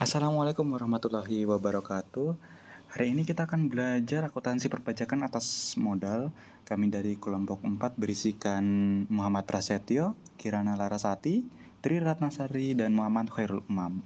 Assalamualaikum warahmatullahi wabarakatuh. Hari ini kita akan belajar akuntansi perpajakan atas modal. Kami dari kelompok 4 berisikan Muhammad Prasetyo, Kirana Larasati, Tri Ratnasari, dan Muhammad Khairul Umam.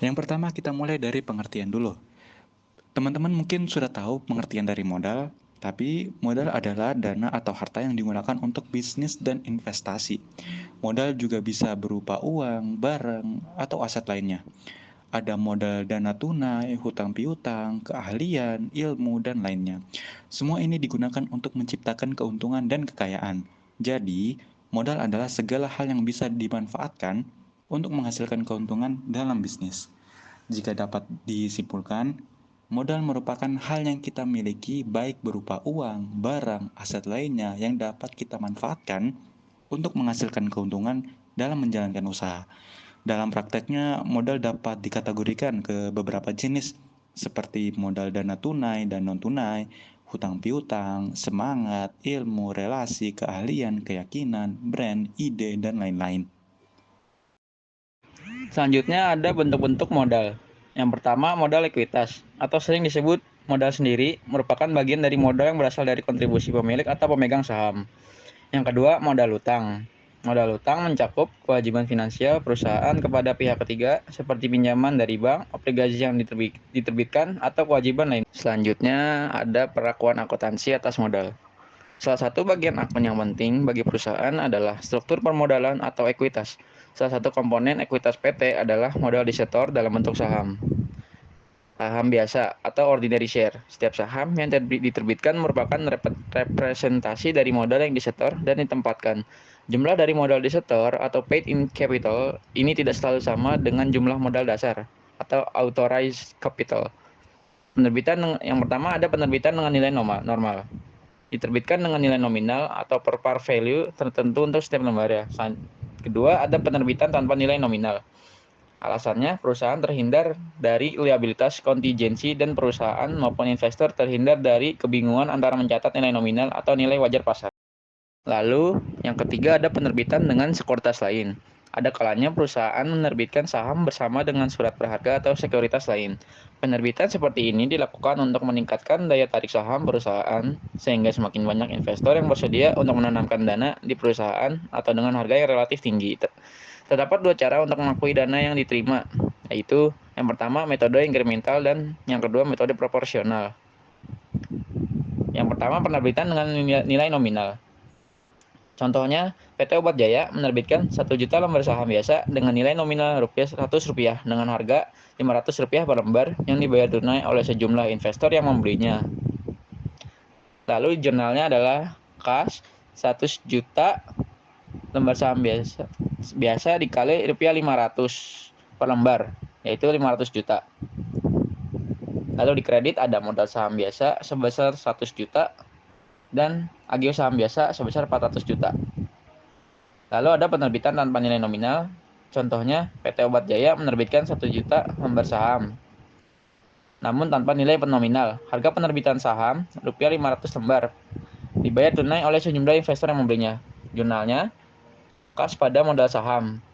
Yang pertama kita mulai dari pengertian dulu. Teman-teman mungkin sudah tahu pengertian dari modal, tapi modal adalah dana atau harta yang digunakan untuk bisnis dan investasi. Modal juga bisa berupa uang, barang, atau aset lainnya. Ada modal dana tunai, hutang piutang, keahlian, ilmu, dan lainnya. Semua ini digunakan untuk menciptakan keuntungan dan kekayaan. Jadi, modal adalah segala hal yang bisa dimanfaatkan untuk menghasilkan keuntungan dalam bisnis. Jika dapat disimpulkan, modal merupakan hal yang kita miliki baik berupa uang, barang, aset lainnya yang dapat kita manfaatkan untuk menghasilkan keuntungan dalam menjalankan usaha. Dalam prakteknya, modal dapat dikategorikan ke beberapa jenis seperti modal dana tunai dan non-tunai, hutang piutang, semangat, ilmu, relasi, keahlian, keyakinan, brand, ide, dan lain-lain. Selanjutnya ada bentuk-bentuk modal. Yang pertama, modal ekuitas atau sering disebut modal sendiri, merupakan bagian dari modal yang berasal dari kontribusi pemilik atau pemegang saham. Yang kedua, modal utang. Modal utang mencakup kewajiban finansial perusahaan kepada pihak ketiga seperti pinjaman dari bank, obligasi yang diterbitkan, atau kewajiban lain. Selanjutnya ada perlakuan akuntansi atas modal. Salah satu bagian akun yang penting bagi perusahaan adalah struktur permodalan atau ekuitas. Salah satu komponen ekuitas PT adalah modal disetor dalam bentuk saham. Saham biasa atau ordinary share. Setiap saham yang diterbitkan merupakan representasi dari modal yang disetor dan ditempatkan. Jumlah dari modal disetor atau paid in capital ini tidak selalu sama dengan jumlah modal dasar atau authorized capital. Penerbitan yang pertama ada penerbitan dengan nilai normal. Diterbitkan dengan nilai nominal atau per par value tertentu untuk setiap lembar. Kedua, ada penerbitan tanpa nilai nominal. Alasannya, perusahaan terhindar dari liabilitas kontingensi dan perusahaan maupun investor terhindar dari kebingungan antara mencatat nilai nominal atau nilai wajar pasar. Lalu, yang ketiga ada penerbitan dengan sekuritas lain. Ada kalanya perusahaan menerbitkan saham bersama dengan surat berharga atau sekuritas lain. Penerbitan seperti ini dilakukan untuk meningkatkan daya tarik saham perusahaan, sehingga semakin banyak investor yang bersedia untuk menanamkan dana di perusahaan atau dengan harga yang relatif tinggi. Terdapat dua cara untuk mengakui dana yang diterima, yaitu yang pertama metode incremental dan yang kedua metode proporsional. Yang pertama penerbitan dengan nilai nominal. Contohnya, PT Obat Jaya menerbitkan 1 juta lembar saham biasa dengan nilai nominal Rp100 dengan harga Rp500 per lembar yang dibayar tunai oleh sejumlah investor yang membelinya. Lalu jurnalnya adalah kas 100 juta lembar saham biasa dikali Rp500 per lembar, yaitu 500 juta. Lalu di kredit ada modal saham biasa sebesar 100 juta dan agio saham biasa sebesar 400 juta. Lalu ada penerbitan tanpa nilai nominal. Contohnya, PT Obat Jaya menerbitkan 1 juta lembar saham, namun tanpa nilai nominal. Harga penerbitan saham Rp500 lembar. Dibayar tunai oleh sejumlah investor yang membelinya. Jurnalnya, kas pada modal saham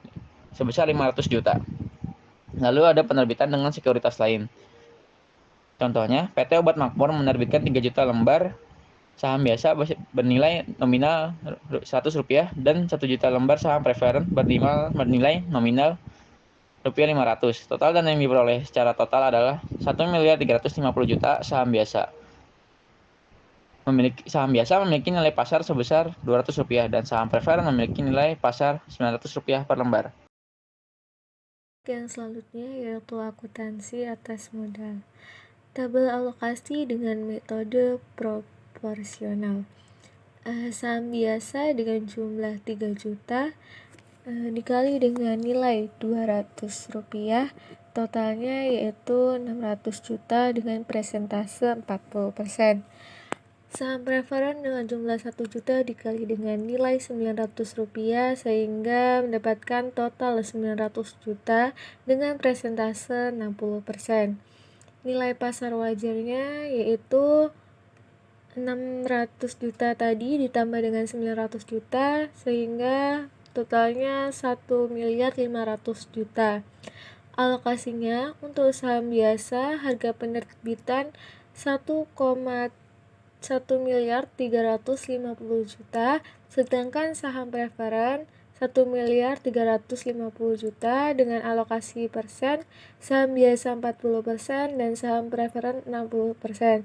sebesar 500 juta. Lalu ada penerbitan dengan sekuritas lain. Contohnya, PT Obat Makmur menerbitkan 3 juta lembar saham biasa bernilai nominal Rp100 dan 1 juta lembar saham preferen bernilai nominal Rp500. Total dana yang diperoleh secara total adalah 1.350.000.000 saham biasa. Saham biasa memiliki nilai pasar sebesar Rp200 dan saham preferen memiliki nilai pasar Rp900 per lembar. Yang selanjutnya yaitu akuntansi atas modal. Tabel alokasi dengan metode proporsional. Saham biasa dengan jumlah 3 juta dikali dengan nilai Rp200, totalnya yaitu 600 juta dengan persentase 40%. Saham preferen dengan jumlah 1 juta dikali dengan nilai Rp900 sehingga mendapatkan total 900 juta dengan persentase 60%. Nilai pasar wajarnya yaitu 600 juta tadi ditambah dengan 900 juta sehingga totalnya 1.500.000.000. Alokasinya untuk saham biasa harga penerbitan 1,1 miliar 350 juta, sedangkan saham preferen 1 miliar 350 juta dengan alokasi persen, saham biasa 40% dan saham preferen 60%.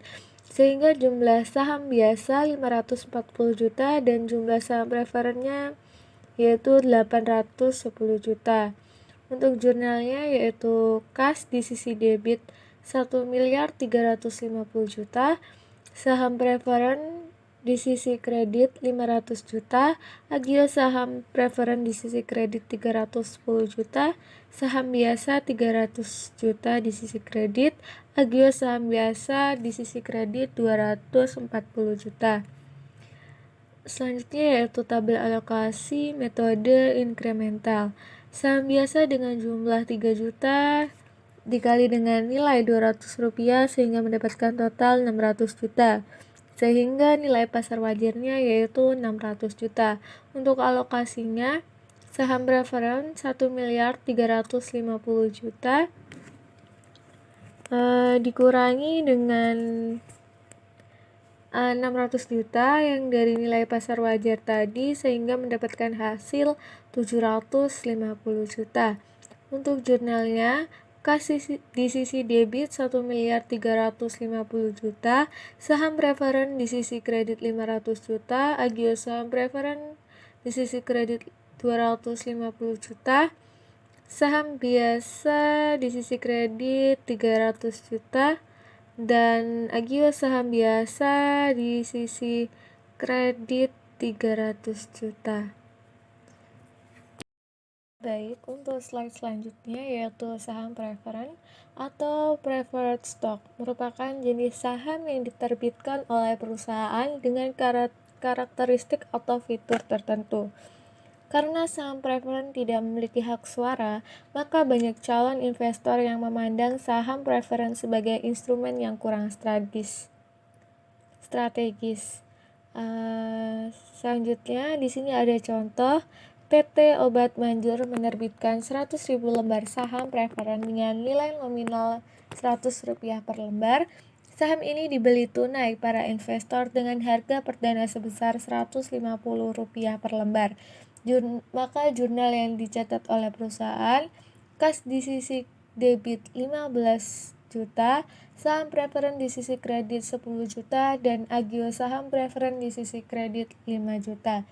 Sehingga jumlah saham biasa 540 juta dan jumlah saham preferennya yaitu 810 juta. Untuk jurnalnya yaitu kas di sisi debit 1 miliar 350 juta, saham preferen di sisi kredit 500 juta, agio saham preferen di sisi kredit 310 juta, saham biasa 300 juta di sisi kredit, agio saham biasa di sisi kredit 240 juta. Selanjutnya yaitu tabel alokasi metode inkremental. Saham biasa dengan jumlah 3 juta dikali dengan nilai Rp200 sehingga mendapatkan total 600 juta. Sehingga nilai pasar wajarnya yaitu 600 juta. Untuk alokasinya saham preferen 1 miliar 350 juta dikurangi dengan 600 juta yang dari nilai pasar wajar tadi sehingga mendapatkan hasil 750 juta. Untuk jurnalnya, kas di sisi debit 1 miliar 350 juta, saham preferen di sisi kredit 500 juta, agio saham preferen di sisi kredit 250 juta, saham biasa di sisi kredit 300 juta, dan agio saham biasa di sisi kredit 300 juta. Baik, untuk slide selanjutnya yaitu saham preferen atau preferred stock merupakan jenis saham yang diterbitkan oleh perusahaan dengan karakteristik atau fitur tertentu. Karena saham preferen tidak memiliki hak suara, maka banyak calon investor yang memandang saham preferen sebagai instrumen yang kurang strategis. Selanjutnya di sini ada contoh. PT Obat Manjur menerbitkan 100.000 lembar saham preferen dengan nilai nominal Rp100 per lembar. Saham ini dibeli tunai para investor dengan harga perdana sebesar Rp150 per lembar. Maka jurnal yang dicatat oleh perusahaan, kas di sisi debit 15 juta, saham preferen di sisi kredit 10 juta, dan agio saham preferen di sisi kredit 5 juta.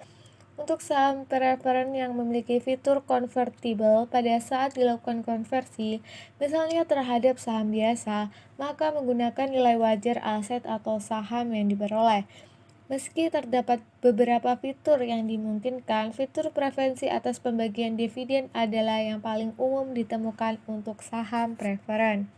Untuk saham preferen yang memiliki fitur convertible pada saat dilakukan konversi, misalnya terhadap saham biasa, maka menggunakan nilai wajar aset atau saham yang diperoleh. Meski terdapat beberapa fitur yang dimungkinkan, fitur preferensi atas pembagian dividen adalah yang paling umum ditemukan untuk saham preferen.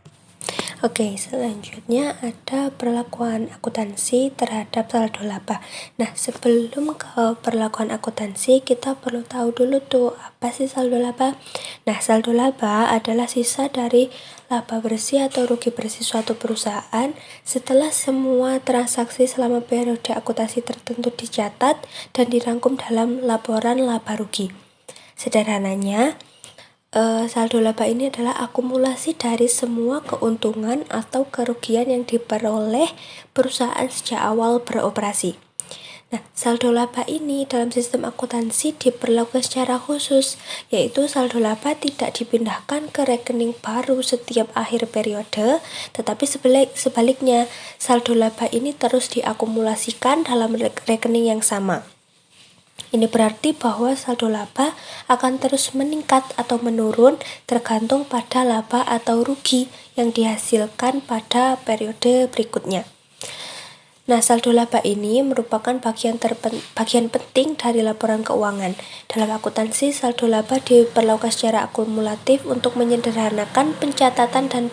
Oke, selanjutnya ada perlakuan akuntansi terhadap saldo laba. Nah, sebelum ke perlakuan akuntansi, kita perlu tahu dulu tuh apa sih saldo laba. Nah, saldo laba adalah sisa dari laba bersih atau rugi bersih suatu perusahaan setelah semua transaksi selama periode akuntansi tertentu dicatat dan dirangkum dalam laporan laba rugi. Sederhananya, saldo laba ini adalah akumulasi dari semua keuntungan atau kerugian yang diperoleh perusahaan sejak awal beroperasi. Nah, saldo laba ini dalam sistem akuntansi diperlakukan secara khusus, yaitu saldo laba tidak dipindahkan ke rekening baru setiap akhir periode, tetapi sebaliknya, saldo laba ini terus diakumulasikan dalam rekening yang sama. Ini berarti bahwa saldo laba akan terus meningkat atau menurun tergantung pada laba atau rugi yang dihasilkan pada periode berikutnya. Nah, saldo laba ini merupakan bagian penting dari laporan keuangan. Dalam akuntansi, saldo laba diperlakukan secara akumulatif untuk menyederhanakan pencatatan dan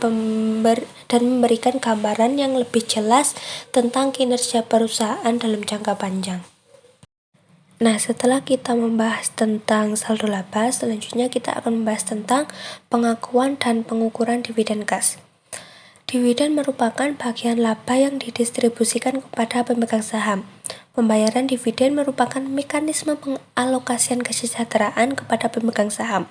memberikan gambaran yang lebih jelas tentang kinerja perusahaan dalam jangka panjang. Nah, setelah kita membahas tentang saldo laba, selanjutnya kita akan membahas tentang pengakuan dan pengukuran dividen kas. Dividen merupakan bagian laba yang didistribusikan kepada pemegang saham. Pembayaran dividen merupakan mekanisme pengalokasian kesejahteraan kepada pemegang saham.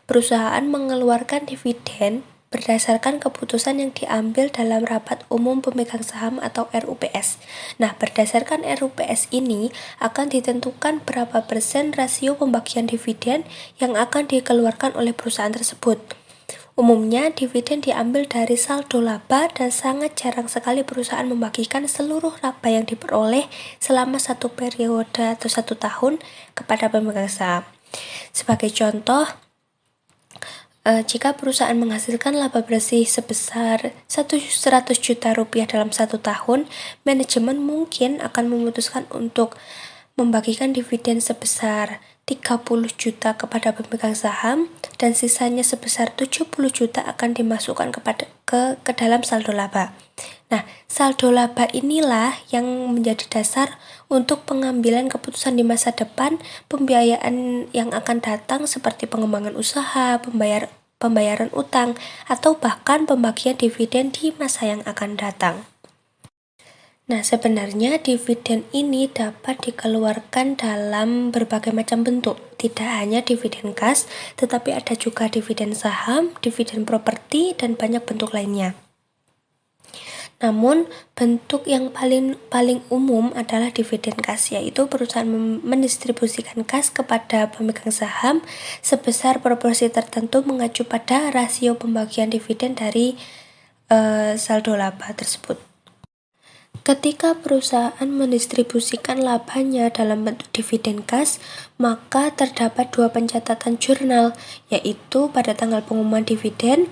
Perusahaan mengeluarkan dividen berdasarkan keputusan yang diambil dalam rapat umum pemegang saham atau RUPS. Nah, berdasarkan RUPS ini akan ditentukan berapa persen rasio pembagian dividen yang akan dikeluarkan oleh perusahaan tersebut. Umumnya, dividen diambil dari saldo laba dan sangat jarang sekali perusahaan membagikan seluruh laba yang diperoleh selama satu periode atau 1 tahun kepada pemegang saham. Sebagai contoh, jika perusahaan menghasilkan laba bersih sebesar 100 juta rupiah dalam 1 tahun, manajemen mungkin akan memutuskan untuk membagikan dividen sebesar 30 juta kepada pemegang saham dan sisanya sebesar 70 juta akan dimasukkan ke dalam saldo laba. Nah, saldo laba inilah yang menjadi dasar untuk pengambilan keputusan di masa depan, pembiayaan yang akan datang seperti pengembangan usaha, pembayaran utang, atau bahkan pembagian dividen di masa yang akan datang. Nah, sebenarnya dividen ini dapat dikeluarkan dalam berbagai macam bentuk. Tidak hanya dividen kas, tetapi ada juga dividen saham, dividen properti, dan banyak bentuk lainnya. Namun, bentuk yang paling umum adalah dividen kas, yaitu perusahaan mendistribusikan kas kepada pemegang saham sebesar proporsi tertentu mengacu pada rasio pembagian dividen dari saldo laba tersebut. Ketika perusahaan mendistribusikan labanya dalam bentuk dividen kas, maka terdapat 2 pencatatan jurnal, yaitu pada tanggal pengumuman dividen,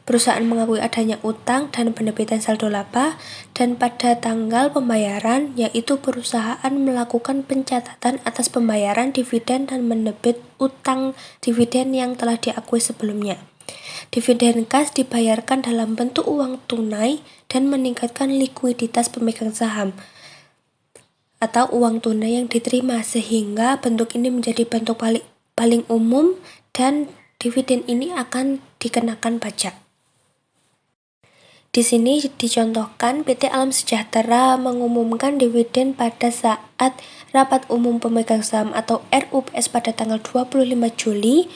perusahaan mengakui adanya utang dan penerbitan saldo laba, dan pada tanggal pembayaran, yaitu perusahaan melakukan pencatatan atas pembayaran dividen dan menerbit utang dividen yang telah diakui sebelumnya. Dividen kas dibayarkan dalam bentuk uang tunai dan meningkatkan likuiditas pemegang saham atau uang tunai yang diterima, sehingga bentuk ini menjadi bentuk paling umum dan dividen ini akan dikenakan pajak. Di sini dicontohkan PT Alam Sejahtera mengumumkan dividen pada saat rapat umum pemegang saham atau RUPS pada tanggal 25 Juli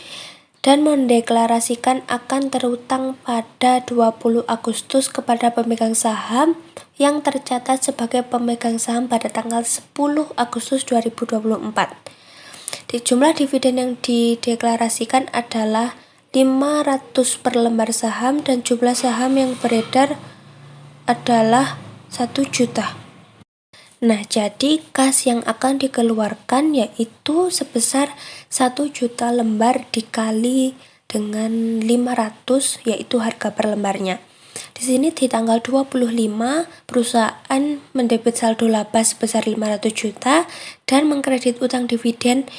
dan mendeklarasikan akan terutang pada 20 Agustus kepada pemegang saham yang tercatat sebagai pemegang saham pada tanggal 10 Agustus 2024. Jumlah dividen yang dideklarasikan adalah 500 per lembar saham dan jumlah saham yang beredar adalah 1 juta. Nah, jadi kas yang akan dikeluarkan yaitu sebesar 1 juta lembar dikali dengan 500, yaitu harga per lembarnya. Di sini di tanggal 25 perusahaan mendebit saldo laba sebesar 500 juta dan mengkredit utang dividen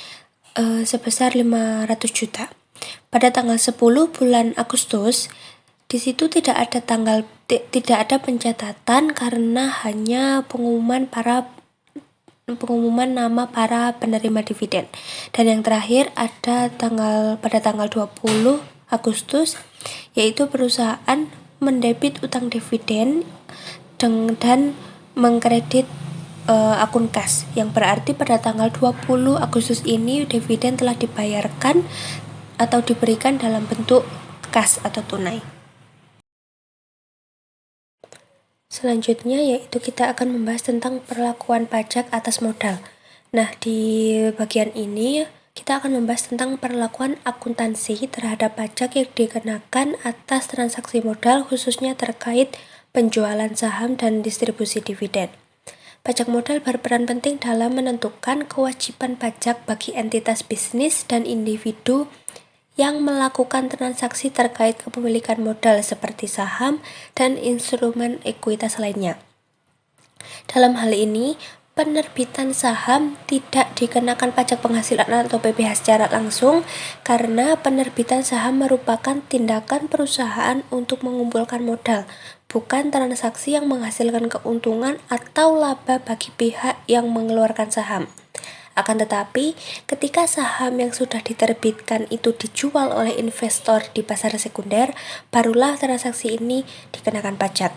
sebesar 500 juta. Pada tanggal 10 bulan Agustus, di situ tidak ada pencatatan karena hanya pengumuman nama para penerima dividen. Dan yang terakhir ada pada tanggal 20 Agustus, yaitu perusahaan mendebit utang dividen dan mengkredit akun kas, yang berarti pada tanggal 20 Agustus ini dividen telah dibayarkan atau diberikan dalam bentuk kas atau tunai. Selanjutnya yaitu kita akan membahas tentang perlakuan pajak atas modal. Nah, di bagian ini kita akan membahas tentang perlakuan akuntansi terhadap pajak yang dikenakan atas transaksi modal, khususnya terkait penjualan saham dan distribusi dividen. Pajak modal berperan penting dalam menentukan kewajiban pajak bagi entitas bisnis dan individu yang melakukan transaksi terkait kepemilikan modal seperti saham dan instrumen ekuitas lainnya. Dalam hal ini, penerbitan saham tidak dikenakan pajak penghasilan atau PPh secara langsung karena penerbitan saham merupakan tindakan perusahaan untuk mengumpulkan modal, bukan transaksi yang menghasilkan keuntungan atau laba bagi pihak yang mengeluarkan saham. Akan tetapi, ketika saham yang sudah diterbitkan itu dijual oleh investor di pasar sekunder, barulah transaksi ini dikenakan pajak.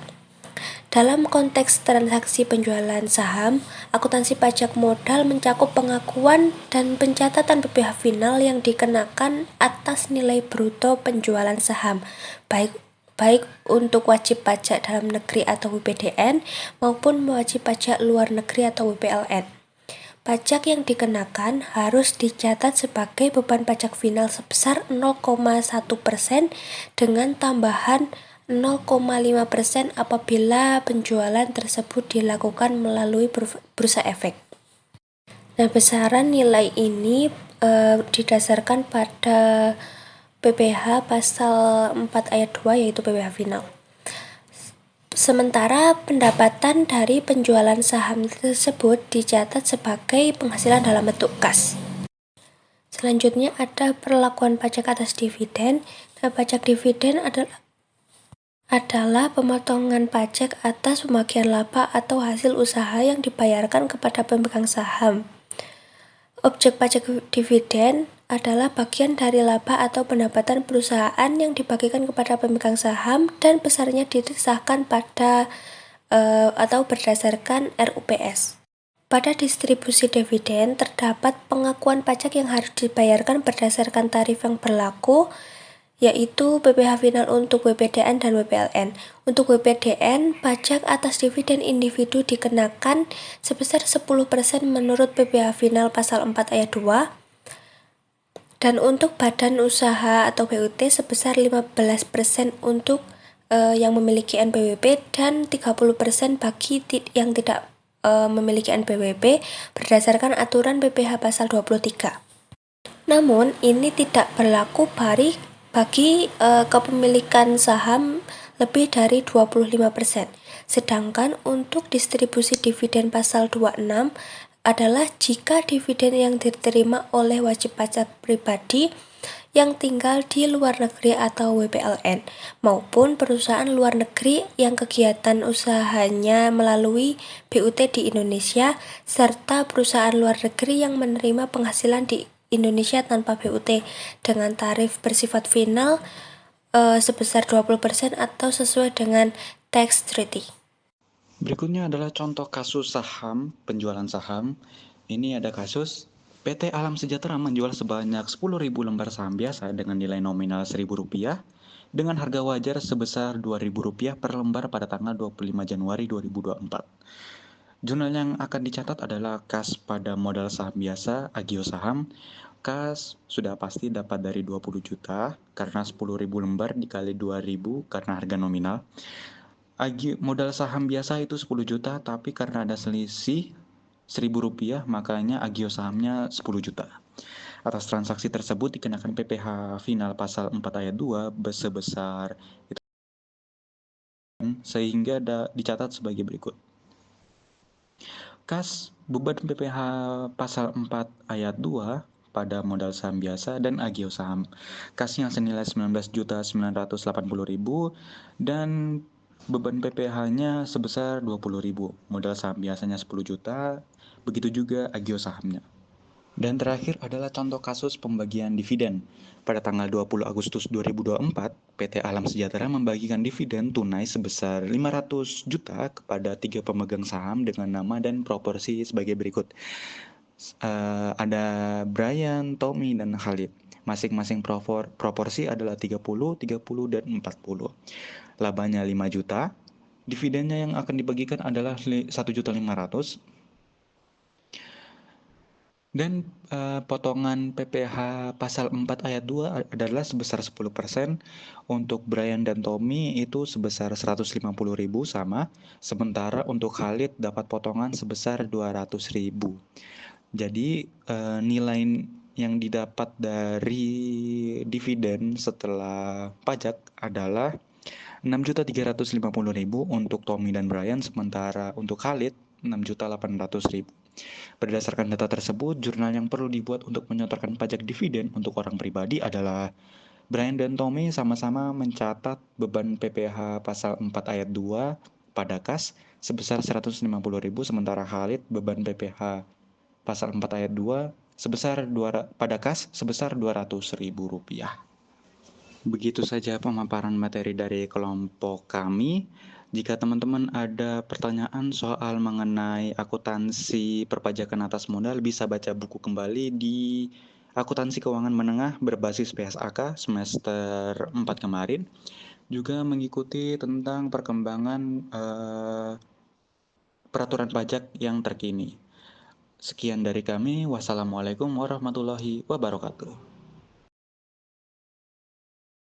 Dalam konteks transaksi penjualan saham, akuntansi pajak modal mencakup pengakuan dan pencatatan PPh final yang dikenakan atas nilai bruto penjualan saham, baik untuk wajib pajak dalam negeri atau WPDN maupun wajib pajak luar negeri atau WPLN. Pajak yang dikenakan harus dicatat sebagai beban pajak final sebesar 0,1% dengan tambahan 0,5% apabila penjualan tersebut dilakukan melalui bursa efek. Nah, besaran nilai ini didasarkan pada PPh pasal 4 ayat 2 yaitu PPh final. Sementara pendapatan dari penjualan saham tersebut dicatat sebagai penghasilan dalam bentuk kas. Selanjutnya ada perlakuan pajak atas dividen. Nah, pajak dividen adalah pemotongan pajak atas pembagian laba atau hasil usaha yang dibayarkan kepada pemegang saham. Objek pajak dividen adalah bagian dari laba atau pendapatan perusahaan yang dibagikan kepada pemegang saham dan besarnya disahkan pada atau berdasarkan RUPS. Pada distribusi dividen terdapat pengakuan pajak yang harus dibayarkan berdasarkan tarif yang berlaku, yaitu PPh final untuk WPDN dan WPLN. Untuk WPDN, pajak atas dividen individu dikenakan sebesar 10% menurut PPh final pasal 4 ayat 2, dan untuk badan usaha atau BUT sebesar 15% untuk yang memiliki NPWP dan 30% bagi yang tidak memiliki NPWP berdasarkan aturan PPh pasal 23. Namun, ini tidak berlaku bagi kepemilikan saham lebih dari 25%. Sedangkan untuk distribusi dividen pasal 26 adalah jika dividen yang diterima oleh wajib pajak pribadi yang tinggal di luar negeri atau WPLN maupun perusahaan luar negeri yang kegiatan usahanya melalui BUT di Indonesia serta perusahaan luar negeri yang menerima penghasilan di Indonesia tanpa BUT dengan tarif bersifat final sebesar 20% atau sesuai dengan tax treaty. Berikutnya adalah contoh kasus saham, penjualan saham. Ini ada kasus PT Alam Sejahtera menjual sebanyak 10.000 lembar saham biasa dengan nilai nominal Rp1.000 dengan harga wajar sebesar Rp2.000 per lembar pada tanggal 25 Januari 2024. Jurnal yang akan dicatat adalah kas pada modal saham biasa, agio saham. Kas sudah pasti dapat dari 20 juta karena 10.000 lembar dikali 2.000 karena harga nominal. Modal saham biasa itu 10 juta, tapi karena ada selisih Rp1.000, makanya agio sahamnya 10 juta. Atas transaksi tersebut dikenakan PPh final pasal 4 ayat 2 sebesar itu, sehingga dicatat sebagai berikut. Kas beban PPh pasal 4 ayat 2 pada modal saham biasa dan agio saham. Kasnya senilai 19.980.000 dan beban PPh-nya sebesar 20.000. Modal saham biasanya 10 juta, begitu juga agio sahamnya. Dan terakhir adalah contoh kasus pembagian dividen. Pada tanggal 20 Agustus 2024, PT Alam Sejahtera membagikan dividen tunai sebesar 500 juta kepada 3 pemegang saham dengan nama dan proporsi sebagai berikut. Ada Brian, Tommy, dan Khalid. Masing-masing proporsi adalah 30, 30, dan 40. Labanya 5 juta. Dividennya yang akan dibagikan adalah 1.500.000. Dan potongan PPh pasal 4 ayat 2 adalah sebesar 10%. Untuk Brian dan Tommy itu sebesar 150.000 sama. Sementara untuk Khalid dapat potongan sebesar 200.000. Jadi nilai yang didapat dari dividen setelah pajak adalah 6.350.000 untuk Tommy dan Brian, sementara untuk Khalid 6.800.000. Berdasarkan data tersebut, jurnal yang perlu dibuat untuk menyetorkan pajak dividen untuk orang pribadi adalah Brian dan Tommy sama-sama mencatat beban PPh pasal 4 ayat 2 pada kas sebesar 150.000, sementara Khalid beban PPh pasal 4 ayat 2 pada kas sebesar Rp200.000. Begitu saja pemaparan materi dari kelompok kami. Jika teman-teman ada pertanyaan soal mengenai akuntansi perpajakan atas modal, bisa baca buku kembali di Akuntansi Keuangan Menengah berbasis PSAK semester 4 kemarin. Juga mengikuti tentang perkembangan peraturan pajak yang terkini. Sekian dari kami. Wassalamualaikum warahmatullahi wabarakatuh.